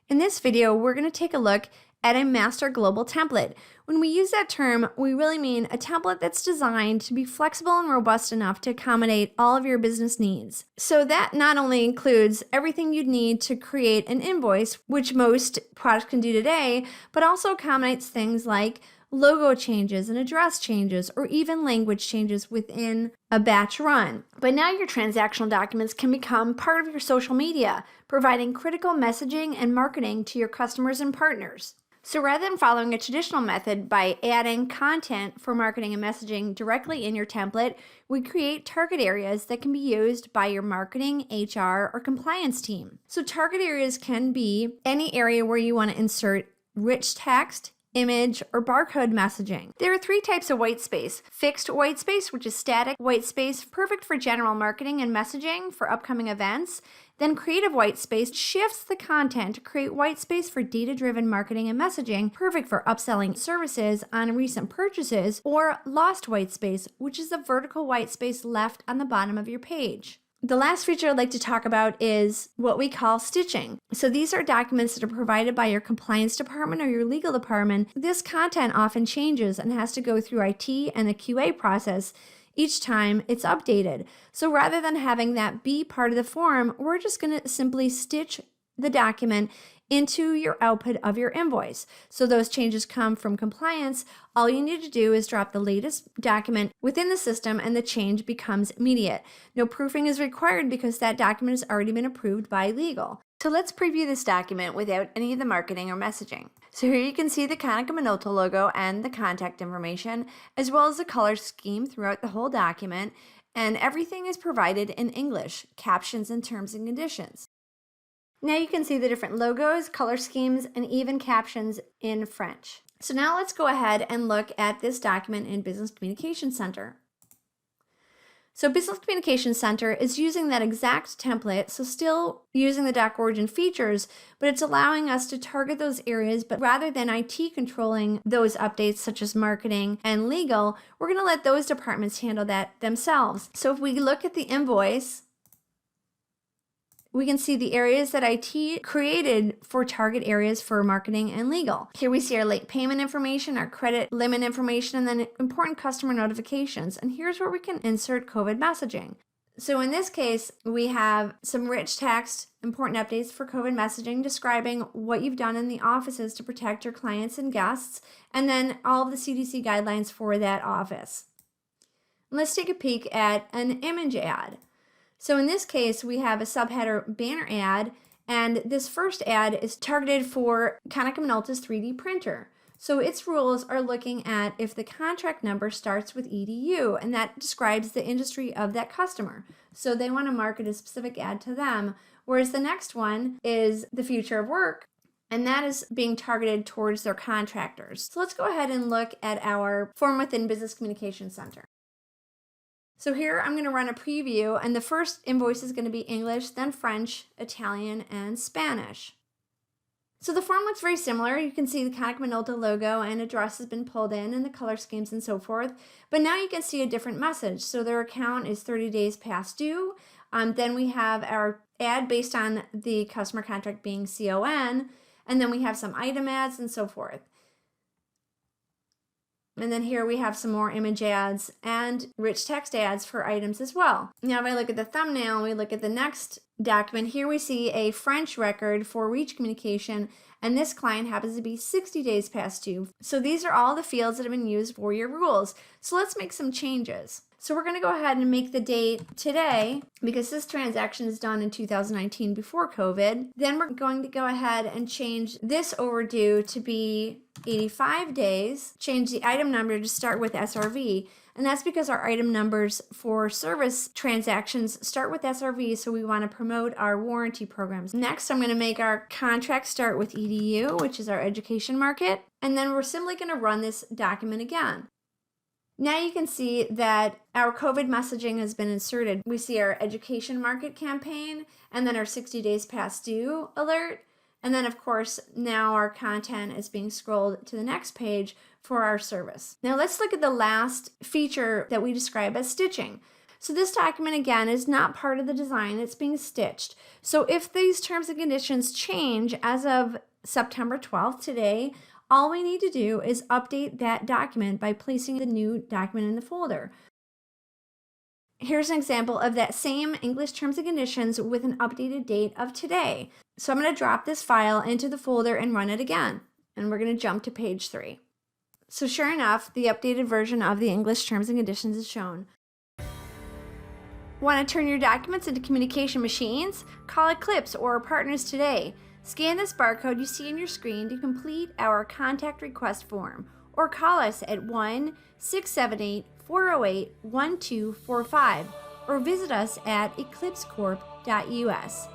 In this video, we're going to take a look at a master global template. When we use that term, we really mean a template that's designed to be flexible and robust enough to accommodate all of your business needs. So that not only includes everything you'd need to create an invoice, which most products can do today, but also accommodates things like logo changes and address changes, or even language changes within a batch run. But now your transactional documents can become part of your social media, providing critical messaging and marketing to your customers and partners. So rather than following a traditional method by adding content for marketing and messaging directly in your template, we create target areas that can be used by your marketing, HR, or compliance team. So target areas can be any area where you want to insert rich text, image, or barcode messaging. There are three types of white space. Fixed white space, which is static white space, perfect for general marketing and messaging for upcoming events. Then creative white space shifts the content to create white space for data-driven marketing and messaging, perfect for upselling services on recent purchases. Or lost white space, which is the vertical white space left on the bottom of your page. The last feature I'd like to talk about is what we call stitching. So these are documents that are provided by your compliance department or your legal department. This content often changes and has to go through IT and the QA process each time it's updated. So rather than having that be part of the form, we're just going to simply stitch the document into your output of your invoice. So those changes come from compliance. All you need to do is drop the latest document within the system and the change becomes immediate. No proofing is required because that document has already been approved by legal. So let's preview this document without any of the marketing or messaging. So here you can see the Konica Minolta logo and the contact information, as well as the color scheme throughout the whole document, and everything is provided in English, captions and terms and conditions. Now you can see the different logos, color schemes, and even captions in French. So now let's go ahead and look at this document in Business Communication Center. So Business Communication Center is using that exact template, so still using the DocOrigin features, but it's allowing us to target those areas, but rather than IT controlling those updates such as marketing and legal, we're going to let those departments handle that themselves. So if we look at the invoice, we can see the areas that IT created for target areas for marketing and legal. Here we see our late payment information, our credit limit information, and then important customer notifications. And here's where we can insert COVID messaging. So in this case, we have some rich text, important updates for COVID messaging describing what you've done in the offices to protect your clients and guests, and then all of the CDC guidelines for that office. Let's take a peek at an image ad. So in this case, we have a subheader banner ad, and this first ad is targeted for Konica Minolta's 3D printer. So its rules are looking at if the contract number starts with EDU, and that describes the industry of that customer. So they want to market a specific ad to them, whereas the next one is the future of work, and that is being targeted towards their contractors. So let's go ahead and look at our form within Business Communication Center. So here I'm going to run a preview, and the first invoice is going to be English, then French, Italian, and Spanish. So the form looks very similar. You can see the Konica Minolta logo and address has been pulled in and the color schemes and so forth. But now you can see a different message. So their account is 30 days past due. Then we have our ad based on the customer contract being CON. And then we have some item ads and so forth. And then here we have some more image ads and rich text ads for items as well. Now if I look at the thumbnail and we look at the next document, here we see a French record for reach communication, and this client happens to be 60 days past due. So these are all the fields that have been used for your rules. So let's make some changes. So we're going to go ahead and make the date today because this transaction is done in 2019 before COVID. Then we're going to go ahead and change this overdue to be 85 days, change the item number to start with SRV. And that's because our item numbers for service transactions start with SRV, so we want to promote our warranty programs. Next, I'm going to make our contract start with EDU, which is our education market. And then we're simply going to run this document again. Now you can see that our COVID messaging has been inserted. We see our education market campaign, and then our 60 days past due alert. And then of course, now our content is being scrolled to the next page for our service. Now let's look at the last feature that we describe as stitching. So this document, again, is not part of the design. It's being stitched. So if these terms and conditions change as of September 12th today, all we need to do is update that document by placing the new document in the folder. Here's an example of that same English terms and conditions with an updated date of today. So I'm going to drop this file into the folder and run it again. And we're going to jump to page 3. So sure enough, the updated version of the English terms and conditions is shown. Want to turn your documents into communication machines? Call Eclipse or our partners today. Scan this barcode you see on your screen to complete our contact request form, or call us at 1-678-408-1245, or visit us at eclipsecorp.us.